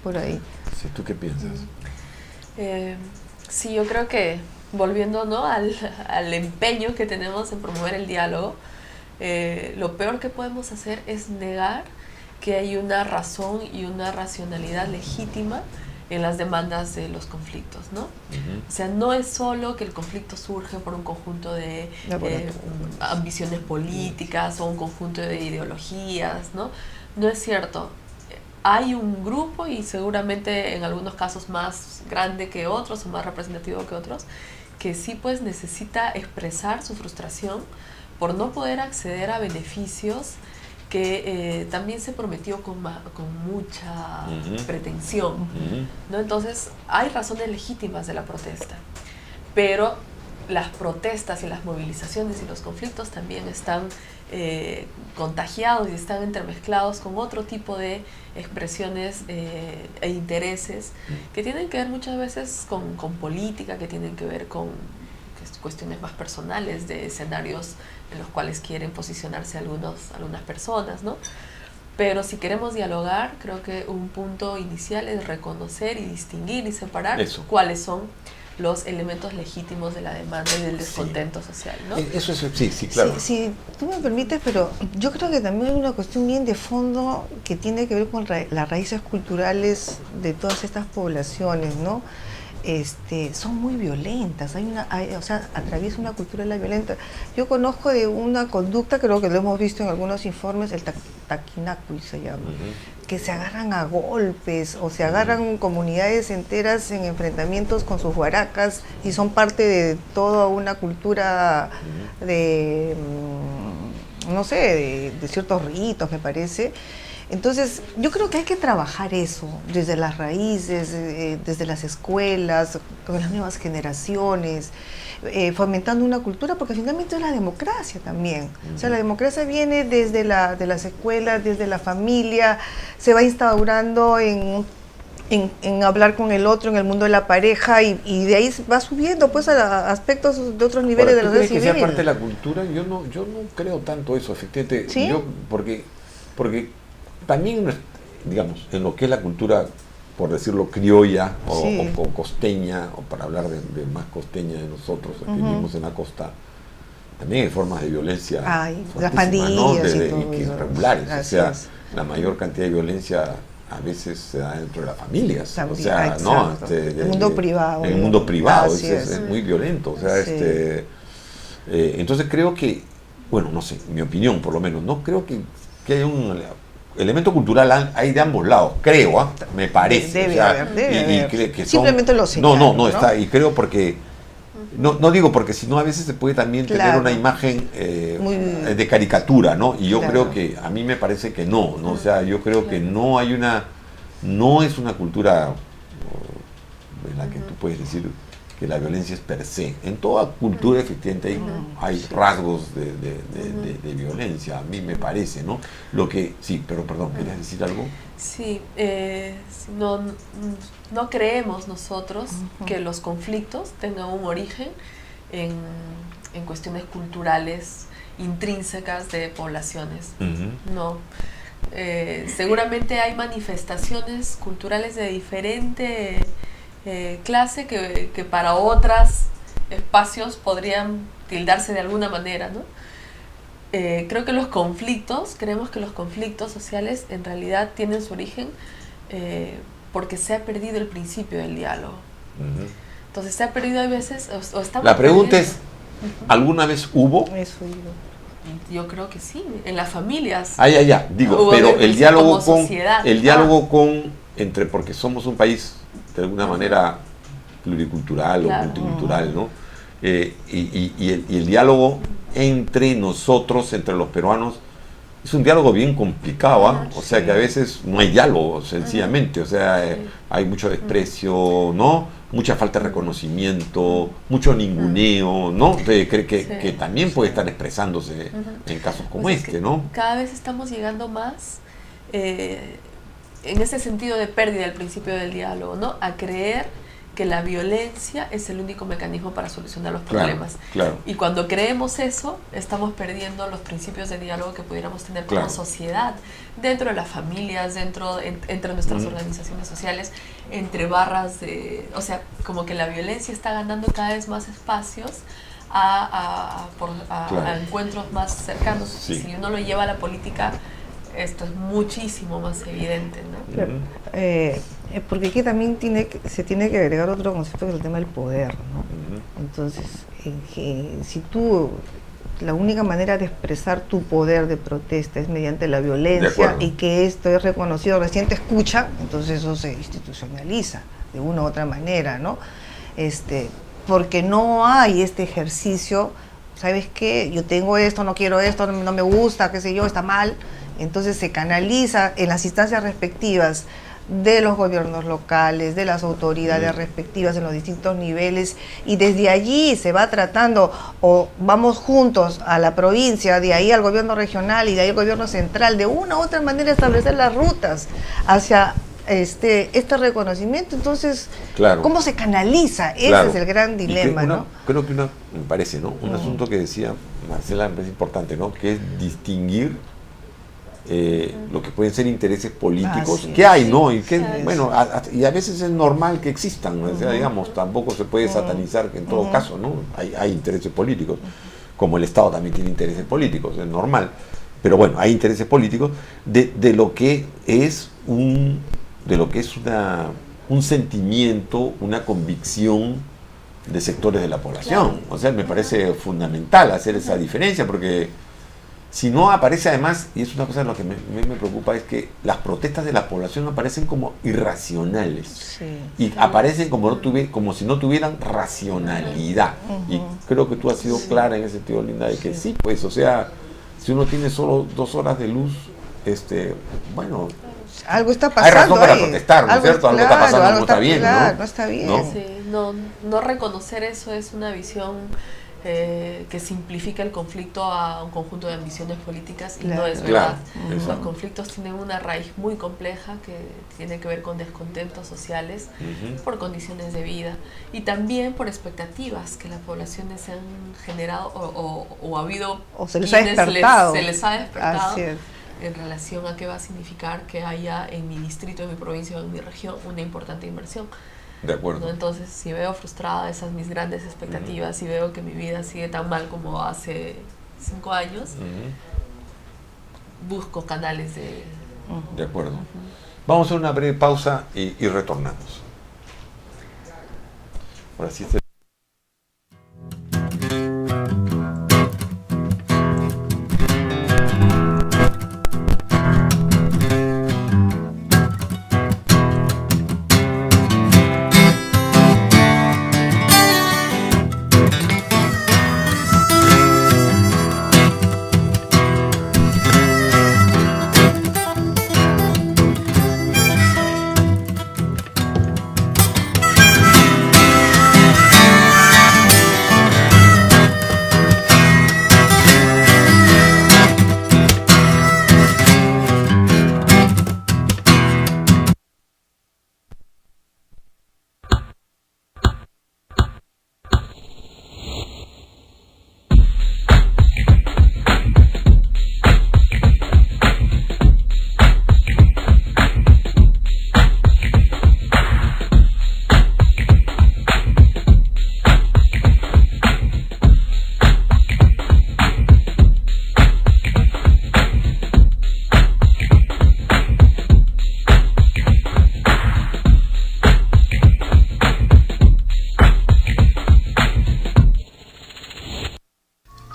Por ahí. Sí, ¿tú qué piensas? Sí, yo creo que, volviendo, ¿no?, al empeño que tenemos en promover el diálogo, lo peor que podemos hacer es negar que hay una razón y una racionalidad legítima en las demandas de los conflictos, ¿no? O sea, no es solo que el conflicto surge por un conjunto de ambiciones políticas o un conjunto de ideologías, ¿no? No es cierto. Hay un grupo, y seguramente en algunos casos más grande que otros o más representativo que otros, que sí pues necesita expresar su frustración por no poder acceder a beneficios que también se prometió con mucha pretensión, ¿no? Entonces, hay razones legítimas de la protesta, pero las protestas y las movilizaciones y los conflictos también están contagiados y están entremezclados con otro tipo de expresiones e intereses que tienen que ver muchas veces con política, que tienen que ver con cuestiones más personales, de escenarios en los cuales quieren posicionarse algunas personas, ¿no? Pero si queremos dialogar, creo que un punto inicial es reconocer y distinguir y separar cuáles son los elementos legítimos de la demanda y del descontento social, ¿no? Eso es, sí, claro. Si tú me permites, pero yo creo que también hay una cuestión bien de fondo que tiene que ver con las raíces culturales de todas estas poblaciones, ¿no? Son muy violentas, o sea, atraviesa una cultura de la violenta. Yo conozco de una conducta, creo que lo hemos visto en algunos informes, el taquinacui se llama, que se agarran a golpes o se agarran comunidades enteras en enfrentamientos con sus huaracas y son parte de toda una cultura de, no sé, de ciertos ritos, me parece. Entonces, yo creo que hay que trabajar eso desde las raíces, desde las escuelas, con las nuevas generaciones, fomentando una cultura, porque finalmente es la democracia también. O sea, la democracia viene desde de las escuelas, desde la familia, se va instaurando en hablar con el otro, en el mundo de la pareja, y de ahí va subiendo pues a aspectos de otros niveles de la sociedad civil. ¿Crees que sea parte de la cultura? Yo no creo tanto eso, efectivamente. ¿Sí? Porque también, digamos, en lo que es la cultura, por decirlo, criolla o costeña, o para hablar de más costeña de nosotros, que vivimos en la costa, también hay formas de violencia, las pandillas, ¿no? y irregulares. O sea, la mayor cantidad de violencia a veces se da dentro de las familias. También, o sea, ¿no? El mundo privado. El mundo privado es muy violento. O sea, entonces creo que, bueno, no sé, mi opinión por lo menos, no creo que haya un elemento cultural hay de ambos lados, creo, me parece. Debe haber. Que simplemente lo señalo, no está, y creo porque, no digo porque si no a veces se puede también tener una imagen de caricatura, ¿no? Y yo creo que, a mí me parece que no, o sea, yo creo que no es una cultura en la que tú puedes decir que la violencia es per se. En toda cultura efectivamente hay rasgos de violencia, a mí me parece, ¿no? Pero perdón, ¿querías decir algo? Sí, no creemos nosotros que los conflictos tengan un origen en cuestiones culturales intrínsecas de poblaciones. No. Seguramente hay manifestaciones culturales de diferente clase que para otros espacios podrían tildarse de alguna manera, ¿no? Creo que creemos que los conflictos sociales en realidad tienen su origen porque se ha perdido el principio del diálogo. Entonces se ha perdido a veces, o estamos La pregunta es, ¿alguna vez hubo? Yo creo que sí, en las familias. Digo, pero el diálogo porque somos un país de alguna manera pluricultural Claro. o multicultural, ¿no? Y el diálogo entre nosotros, entre los peruanos, es un diálogo bien complicado, ¿ah? O sea que a veces no hay diálogo, sencillamente, o sea, hay mucho desprecio, ¿no? Mucha falta de reconocimiento, mucho ninguneo, ¿no? Que también puede estar expresándose en casos como Pues este, ¿no? Cada vez estamos llegando más en ese sentido de pérdida del principio del diálogo, ¿no? A creer que la violencia es el único mecanismo para solucionar los problemas. Claro. Y cuando creemos eso, estamos perdiendo los principios de diálogo que pudiéramos tener como sociedad, dentro de las familias, entre nuestras organizaciones sociales, entre barras de... O sea, como que la violencia está ganando cada vez más espacios a encuentros más cercanos. Sí. Si uno lo lleva a la política, esto es muchísimo más evidente, ¿no? Claro. Porque aquí también se tiene que agregar otro concepto, que es el tema del poder, ¿no? Entonces, si tú, la única manera de expresar tu poder de protesta es mediante la violencia y que esto es reconocido, recién te escucha, entonces eso se institucionaliza de una u otra manera, ¿no? Porque no hay este ejercicio, ¿sabes qué? Yo tengo esto, no quiero esto, no me gusta, qué sé yo, está mal. Entonces se canaliza en las instancias respectivas de los gobiernos locales, de las autoridades respectivas en los distintos niveles, y desde allí se va tratando, o vamos juntos a la provincia, de ahí al gobierno regional y de ahí al gobierno central, de una u otra manera establecer las rutas hacia este reconocimiento. Entonces, ¿cómo se canaliza? Ese es el gran dilema, ¿no? Creo que me parece, ¿no? Un asunto que decía Marcela, me parece importante, ¿no? Que es distinguir lo que pueden ser intereses políticos que hay, ¿no? Y que, bueno, y a veces es normal que existan, ¿no? O sea, digamos, tampoco se puede satanizar que en todo caso, ¿no? Hay intereses políticos, como el Estado también tiene intereses políticos, es normal. Pero bueno, hay intereses políticos de lo que es un sentimiento, una convicción de sectores de la población. O sea, me parece fundamental hacer esa diferencia, porque si no aparece, además, y es una cosa de lo que me preocupa, es que las protestas de la población aparecen como irracionales y aparecen como si no tuvieran racionalidad. Y creo que tú has sido clara en ese sentido, Linda, de que sí, pues, o sea, si uno tiene solo 2 horas de luz, bueno, algo está pasando. Hay razón para protestar, ¿no es cierto? Algo está pasando, no está bien, ¿no? No está bien. ¿No? Sí, no reconocer eso es una visión que simplifica el conflicto a un conjunto de ambiciones políticas, y no es verdad. Los conflictos tienen una raíz muy compleja que tiene que ver con descontentos sociales por condiciones de vida, y también por expectativas que las poblaciones se han generado o ha habido, o se les ha despertado. Se les ha despertado. Así es. En relación a qué va a significar que haya en mi distrito, en mi provincia o en mi región una importante inversión. De acuerdo. ¿No? Entonces, si veo frustradas esas mis grandes expectativas, y veo que mi vida sigue tan mal como hace 5 años, busco canales de... De acuerdo. Vamos a hacer una breve pausa y retornamos. Ahora sí.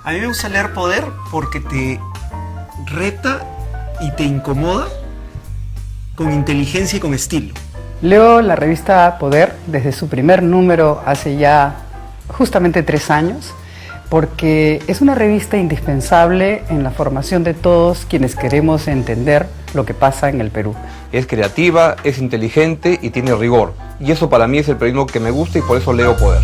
A mí me gusta leer Poder porque te reta y te incomoda con inteligencia y con estilo. Leo la revista Poder desde su primer número hace ya justamente 3 años, porque es una revista indispensable en la formación de todos quienes queremos entender lo que pasa en el Perú. Es creativa, es inteligente y tiene rigor. Y eso para mí es el periodismo que me gusta y por eso leo Poder.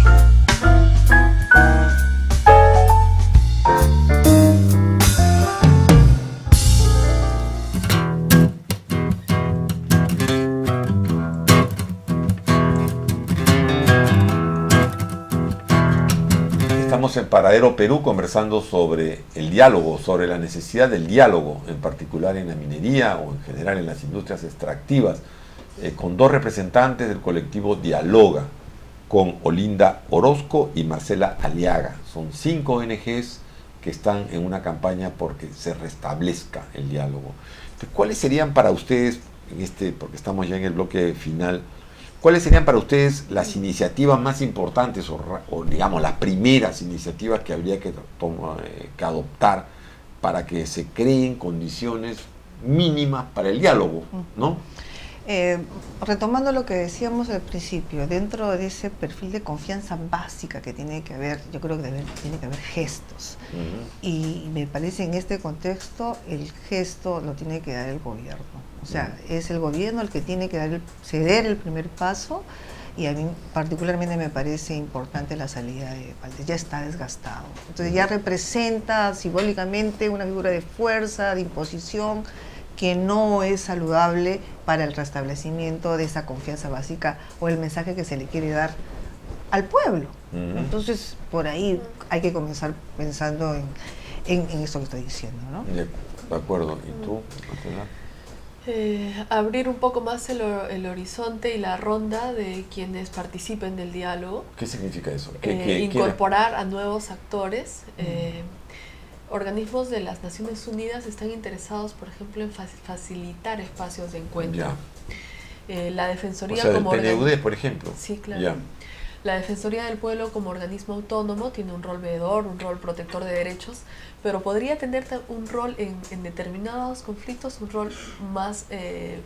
Estamos en Paradero Perú conversando sobre el diálogo, sobre la necesidad del diálogo, en particular en la minería o en general en las industrias extractivas, con 2 representantes del colectivo Dialoga, con Olinda Orozco y Marcela Aliaga. Son 5 ONGs que están en una campaña porque se restablezca el diálogo. Entonces, ¿cuáles serían para ustedes, porque estamos ya en el bloque final, cuáles serían para ustedes las iniciativas más importantes o digamos las primeras iniciativas que habría que adoptar para que se creen condiciones mínimas para el diálogo, ¿no? Retomando lo que decíamos al principio, dentro de ese perfil de confianza básica que tiene que haber, yo creo que tiene que haber gestos. Y me parece en este contexto el gesto lo tiene que dar el gobierno. O sea, es el gobierno el que tiene que ceder el primer paso, y a mí particularmente me parece importante la salida de Valdés. Ya está desgastado. Entonces ya representa simbólicamente una figura de fuerza, de imposición, que no es saludable para el restablecimiento de esa confianza básica o el mensaje que se le quiere dar al pueblo. Entonces, por ahí hay que comenzar pensando en eso que estoy diciendo, ¿no? De acuerdo. ¿Y tú, Marcela? Abrir un poco más el horizonte y la ronda de quienes participen del diálogo. ¿Qué significa eso? Incorporar a nuevos actores. Organismos de las Naciones Unidas están interesados, por ejemplo, en facilitar espacios de encuentro. La Defensoría, o sea, como el PNUD, por ejemplo. Sí, claro. La Defensoría del Pueblo como organismo autónomo tiene un rol veedor, un rol protector de derechos, pero podría tener un rol en determinados conflictos, un rol más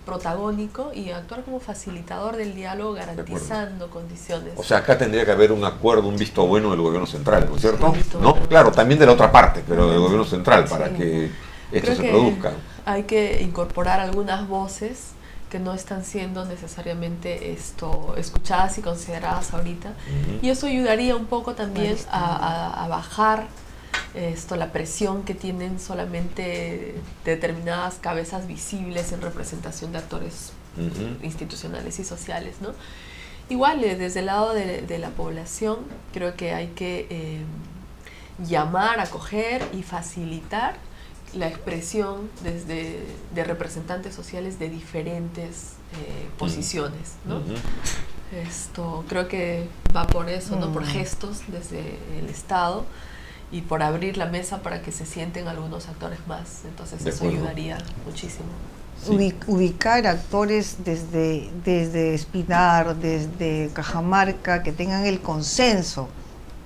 protagónico y actuar como facilitador del diálogo, garantizando condiciones. O sea, acá tendría que haber un acuerdo, un visto bueno del gobierno central, ¿no es cierto? ¿No? Claro, también de la otra parte, pero del gobierno central, para que esto se produzca. Hay que incorporar algunas voces que no están siendo necesariamente escuchadas y consideradas ahorita. Y eso ayudaría un poco también a bajar la presión que tienen solamente determinadas cabezas visibles en representación de actores institucionales y sociales, ¿no? Igual, desde el lado de la población, creo que hay que llamar, acoger y facilitar la expresión de representantes sociales de diferentes posiciones, ¿no? Creo que va por eso, ¿no? Por gestos desde el Estado y por abrir la mesa para que se sienten algunos actores más. Entonces eso ayudaría muchísimo. Ubicar actores desde Espinar, desde Cajamarca, que tengan el consenso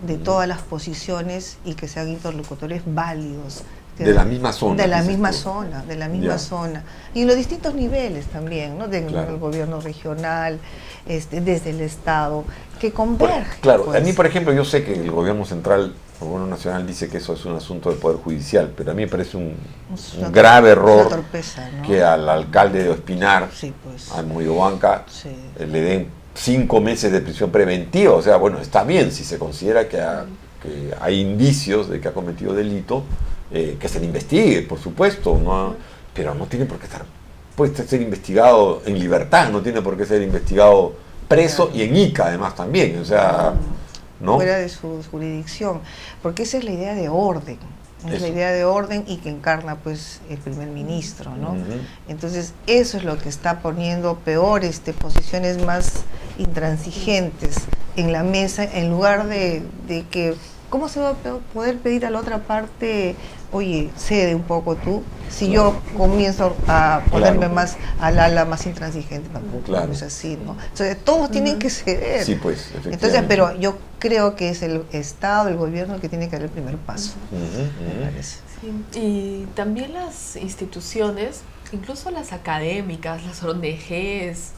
de todas las posiciones y que sean interlocutores válidos. De la misma zona. De la misma zona. Y en los distintos niveles también, ¿no? Del gobierno regional, desde el Estado, que converge. Claro, pues. A mí, por ejemplo, yo sé que el gobierno central, el gobierno nacional dice que eso es un asunto del Poder Judicial, pero a mí me parece un grave error torpeza, ¿no? Que al alcalde de Espinar, a Moyobanca, le den 5 meses de prisión preventiva. O sea, bueno, está bien si se considera que hay indicios de que ha cometido delito, que se le investigue, por supuesto, ¿no? Pero no tiene por qué puede ser investigado en libertad, no tiene por qué ser investigado preso y en ICA además también, o sea, ¿no? Fuera de su jurisdicción, porque esa es la idea de orden, es la idea de orden y que encarna pues el primer ministro, ¿no? Entonces eso es lo que está poniendo peor posiciones más intransigentes en la mesa, en lugar de que ¿cómo se va a poder pedir a la otra parte, oye, cede un poco tú, si yo comienzo a ponerme más al ala más intransigente? Tampoco es así, ¿no? Entonces todos tienen que ceder. Sí, pues, efectivamente. Entonces, pero yo creo que es el Estado, el gobierno, el que tiene que dar el primer paso. Me parece. Sí. Y también las instituciones, incluso las académicas, las ONGs,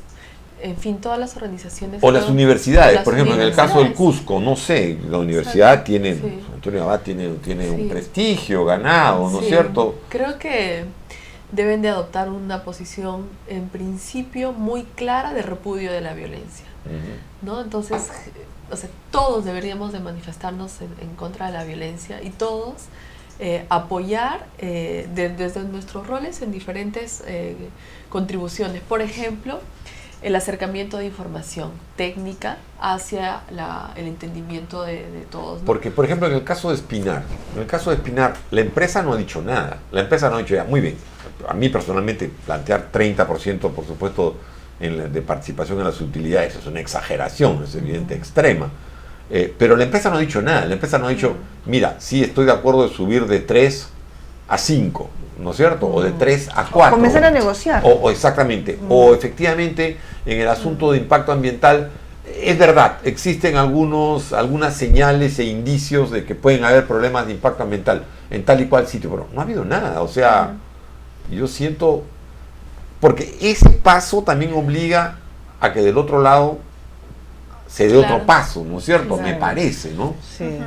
en fin, todas las organizaciones. O las universidades, por ejemplo, en el caso del Cusco, no sé, la universidad tiene, Antonio Abad tiene un prestigio ganado, ¿no es cierto? Creo que deben de adoptar una posición, en principio, muy clara de repudio de la violencia, ¿no? Entonces, o sea, todos deberíamos de manifestarnos en contra de la violencia y todos apoyar desde nuestros roles en diferentes contribuciones. Por ejemplo, el acercamiento de información técnica hacia el entendimiento de todos, ¿no? Porque, por ejemplo, en el caso de Espinar, la empresa no ha dicho nada. La empresa no ha dicho ya, muy bien. A mí personalmente plantear 30%, por supuesto, de participación en las utilidades es una exageración, es evidente, extrema. Pero la empresa no ha dicho nada. La empresa no ha dicho, mira, sí estoy de acuerdo de subir de 3 a 5, ¿no es cierto? O de 3 a 4. Comenzar a negociar. O exactamente. O efectivamente, en el asunto de impacto ambiental, es verdad, existen algunas señales e indicios de que pueden haber problemas de impacto ambiental en tal y cual sitio, pero no ha habido nada. O sea, yo siento, porque ese paso también obliga a que del otro lado se dé otro paso, ¿no es cierto? Me parece, ¿no? Sí.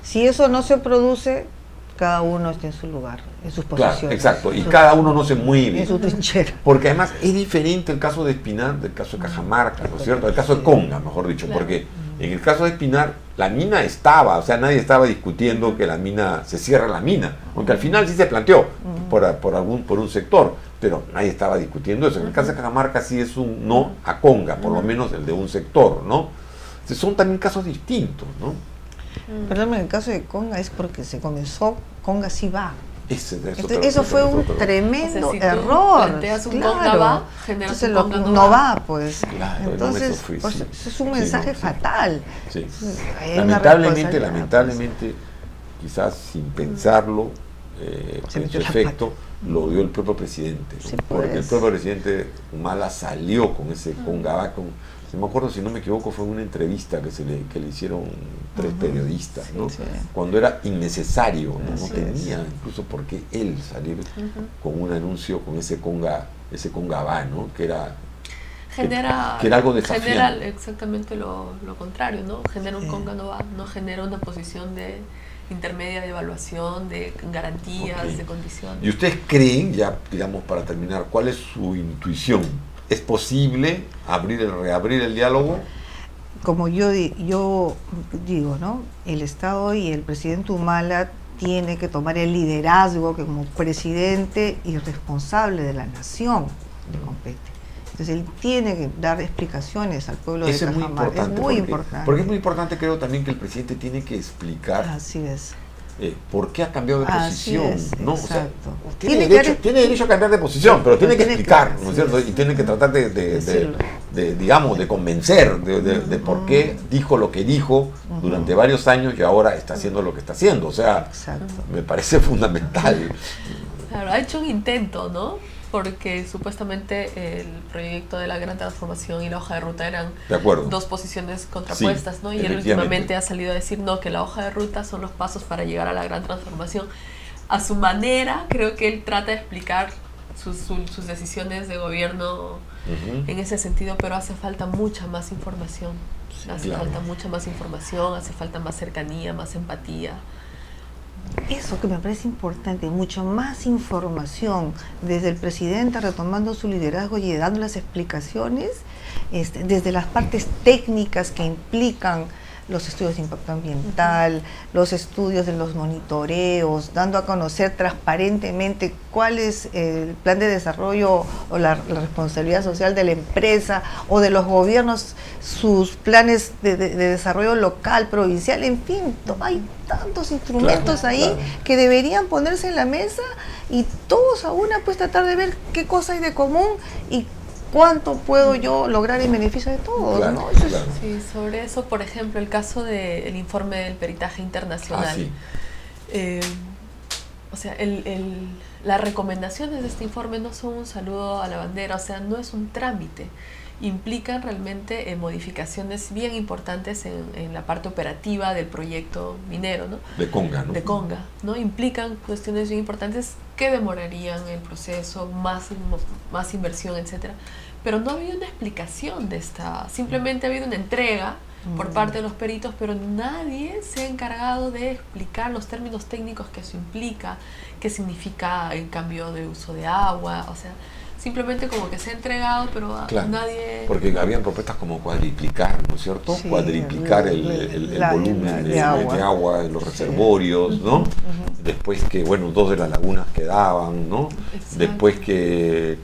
Si eso no se produce, cada uno está en su lugar, en sus posiciones. Claro, exacto, y cada uno no se mueve. En su trinchera. Porque además es diferente el caso de Espinar del caso de Cajamarca, ¿no es cierto? El caso de Conga, mejor dicho, porque en el caso de Espinar la mina estaba, o sea, nadie estaba discutiendo que la mina, se cierra la mina, aunque al final sí se planteó por un sector, pero nadie estaba discutiendo eso. En el caso de Cajamarca sí es un no a Conga, por lo menos el de un sector, ¿no? Entonces, son también casos distintos, ¿no? Perdón, en el caso de Conga es porque se comenzó, Conga sí va. Eso fue un tremendo error. Planteas un Conga va, generas un Conga no va, pues. Claro, entonces, eso es un mensaje fatal. Sí. Lamentablemente, quizás sin pensarlo, en su efecto, lo dio el propio presidente, ¿no? Porque el propio presidente Humala salió con ese Conga va, no me acuerdo, si no me equivoco, fue una entrevista que le hicieron 3 periodistas, ¿no? Cuando era innecesario, no tenía incluso por qué él salir con un anuncio con ese conga va, ¿no? Que era algo desafiante. Genera exactamente lo contrario, ¿no? Genera un conga no va, no genera una posición de intermedia de evaluación, de garantías, de condiciones. ¿Y ustedes creen, ya digamos para terminar, cuál es su intuición? ¿Es posible reabrir el diálogo? Como yo digo, ¿no? El Estado y el presidente Humala tiene que tomar el liderazgo que como presidente y responsable de la nación le compete. Entonces él tiene que dar explicaciones al pueblo de Cajamarca. Es muy importante. Porque es muy importante, creo también, que el presidente tiene que explicar. Así es. ¿Por qué ha cambiado de posición? ¿No? O sea, tiene derecho a cambiar de posición, pero tiene que explicar, ¿no es cierto? Y tiene que tratar de convencer de por qué dijo lo que dijo durante varios años y ahora está haciendo lo que está haciendo. O sea, me parece fundamental. Claro, ha hecho un intento, ¿no? Porque supuestamente el proyecto de la gran transformación y la hoja de ruta eran dos posiciones contrapuestas, ¿no? Y él últimamente ha salido a decir, no, que la hoja de ruta son los pasos para llegar a la gran transformación. A su manera, creo que él trata de explicar sus decisiones de gobierno en ese sentido, pero hace falta mucha más información. Hace falta mucha más información, hace falta más cercanía, más empatía. Eso que me parece importante, mucho más información desde el presidente retomando su liderazgo y dando las explicaciones, desde las partes técnicas que implican los estudios de impacto ambiental, los estudios de los monitoreos, dando a conocer transparentemente cuál es el plan de desarrollo o la responsabilidad social de la empresa o de los gobiernos, sus planes de desarrollo local, provincial, en fin, hay tantos instrumentos que deberían ponerse en la mesa y todos a una pues tratar de ver qué cosa hay de común y cuánto puedo yo lograr en beneficio de todos, ¿no? Sí, sobre eso, por ejemplo, el caso del informe del peritaje internacional. O sea, las recomendaciones de este informe no son un saludo a la bandera, o sea, no es un trámite. Implican realmente modificaciones bien importantes en la parte operativa del proyecto minero, ¿no? De Conga, ¿no? De Conga, ¿no? Implican cuestiones bien importantes que demorarían el proceso, más inversión, etcétera. pero no ha habido una explicación de esta, simplemente ha habido una entrega por parte de los peritos, pero nadie se ha encargado de explicar los términos técnicos que eso implica, qué significa el cambio de uso de agua, o sea, simplemente como que se ha entregado, pero claro, nadie... Porque habían propuestas como cuadriplicar, ¿no es cierto? Sí, cuadriplicar el volumen de agua de los reservorios, ¿no? Después que, bueno, 2 de las lagunas quedaban, ¿no? Exacto. Después que,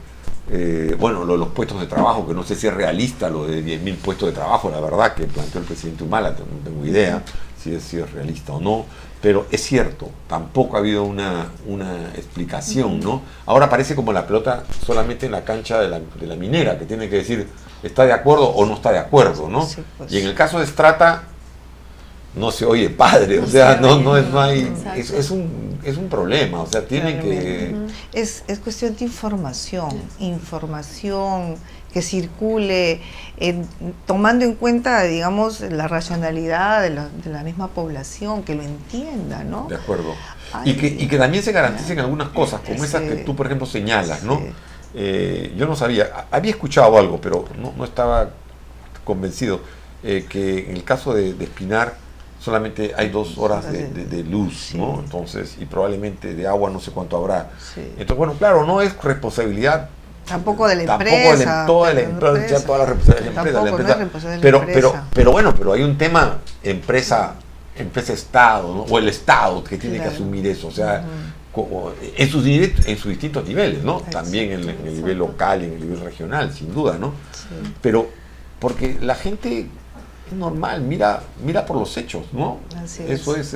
bueno, los puestos de trabajo, que no sé si es realista lo de 10.000 puestos de trabajo, la verdad, que planteó el presidente Humala, no tengo idea si es realista o no. Pero es cierto, tampoco ha habido una explicación, ¿no? Ahora parece como la pelota solamente en la cancha de la minera, que tiene que decir está de acuerdo o no está de acuerdo, ¿no? Sí, pues. Y en el caso de Strata no se oye padre, o sea, no hay, es un problema, o sea, tienen que... Es cuestión de información que circule, tomando en cuenta, digamos, la racionalidad de la misma población, que lo entienda, ¿no? De acuerdo. Y que también se garanticen algunas cosas, como esas que tú, por ejemplo, señalas, ¿no? Yo no sabía, había escuchado algo, pero no estaba convencido, que en el caso de Espinar solamente hay 2 horas de luz, ¿no? Entonces, y probablemente de agua no sé cuánto habrá. Entonces, bueno, claro, no es responsabilidad tampoco de la empresa. Toda la empresa. Pero bueno, pero hay un tema empresa-estado, ¿no? O el Estado que tiene que asumir eso, o sea, en sus distintos niveles, ¿no? También en el nivel local y en el nivel regional, sin duda, ¿no? Pero porque la gente es normal, mira por los hechos, ¿no? Eso es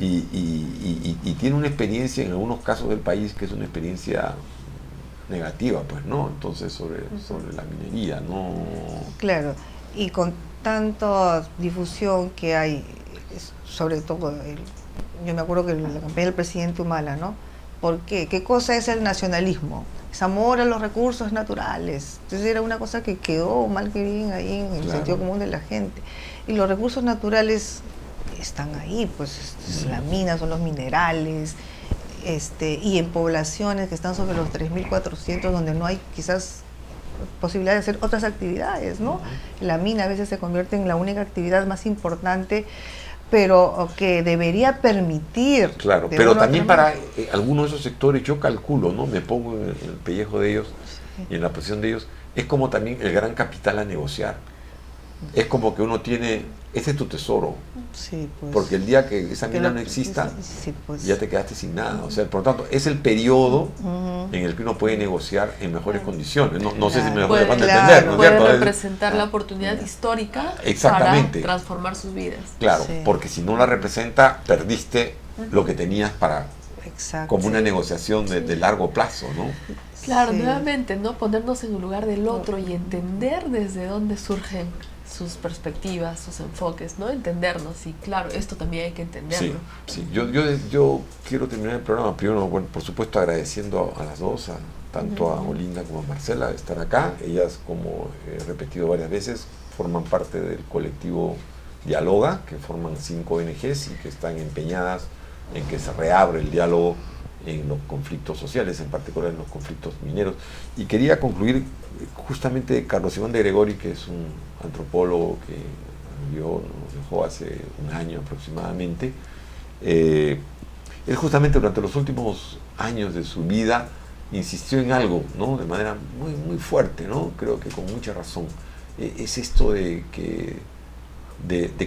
y tiene una experiencia en algunos casos del país que es una experiencia negativa, pues, ¿no? Entonces sobre la minería, ¿no? Claro, y con tanta difusión que hay, sobre todo, yo me acuerdo que la campaña del presidente Humala, ¿no? ¿Por qué? ¿Qué cosa es el nacionalismo? Es amor a los recursos naturales. Entonces era una cosa que quedó mal que bien ahí en el sentido común de la gente. Y los recursos naturales están ahí, pues es la mina, son los minerales, y en poblaciones que están sobre los 3.400, donde no hay quizás posibilidad de hacer otras actividades, ¿no? La mina a veces se convierte en la única actividad más importante, pero que debería permitir... Claro, pero también para algunos de esos sectores, yo calculo, ¿no? Me pongo en el pellejo de ellos y en la posición de ellos, es como también el gran capital a negociar. Es como que uno tiene, ese es tu tesoro, pues, porque el día que esa mina no exista, pues, ya te quedaste sin nada. O sea, por lo tanto, es el periodo en el que uno puede negociar en mejores condiciones. No sé si me puede entender, ¿no es cierto? Puede representar la oportunidad histórica para transformar sus vidas. Claro, porque si no la representa, perdiste lo que tenías para como una negociación de largo plazo, ¿no? Claro, nuevamente, ¿no? Ponernos en el lugar del otro y entender desde dónde surgen sus perspectivas, sus enfoques, ¿no? Entendernos, y claro, esto también hay que entenderlo. Sí. Yo quiero terminar el programa, primero, bueno, por supuesto agradeciendo a las dos, tanto a Olinda como a Marcela de estar acá. Ellas, como he repetido varias veces, forman parte del colectivo Dialoga, que forman 5 ONGs y que están empeñadas en que se reabre el diálogo en los conflictos sociales, en particular en los conflictos mineros. Y quería concluir justamente Carlos Iván de Gregori, que es un antropólogo que nos dejó hace un año aproximadamente. Él justamente durante los últimos años de su vida insistió en algo, ¿no? De manera muy, muy fuerte, ¿no? Creo que con mucha razón. Es esto de que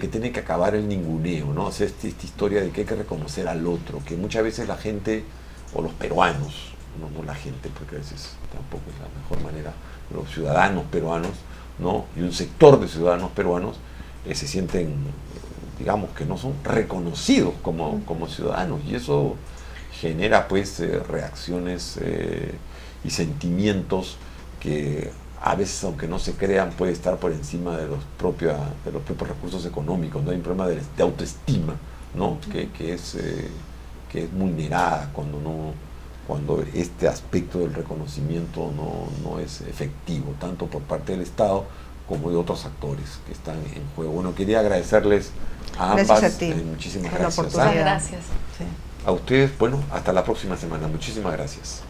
tiene que acabar el ninguneo, ¿no? O sea, esta historia de que hay que reconocer al otro, que muchas veces la gente, o los peruanos, no la gente, porque a veces tampoco es la mejor manera, los ciudadanos peruanos, ¿no? Y un sector de ciudadanos peruanos se sienten, digamos, que no son reconocidos como ciudadanos, y eso genera pues reacciones y sentimientos que a veces, aunque no se crean, puede estar por encima de los propios recursos económicos, ¿no? Hay un problema de autoestima, ¿no? que es vulnerada cuando este aspecto del reconocimiento no es efectivo, tanto por parte del Estado como de otros actores que están en juego. Bueno, quería agradecerles a ambas. Gracias a ti. Muchísimas gracias. Gracias. A ustedes, bueno, hasta la próxima semana. Muchísimas gracias.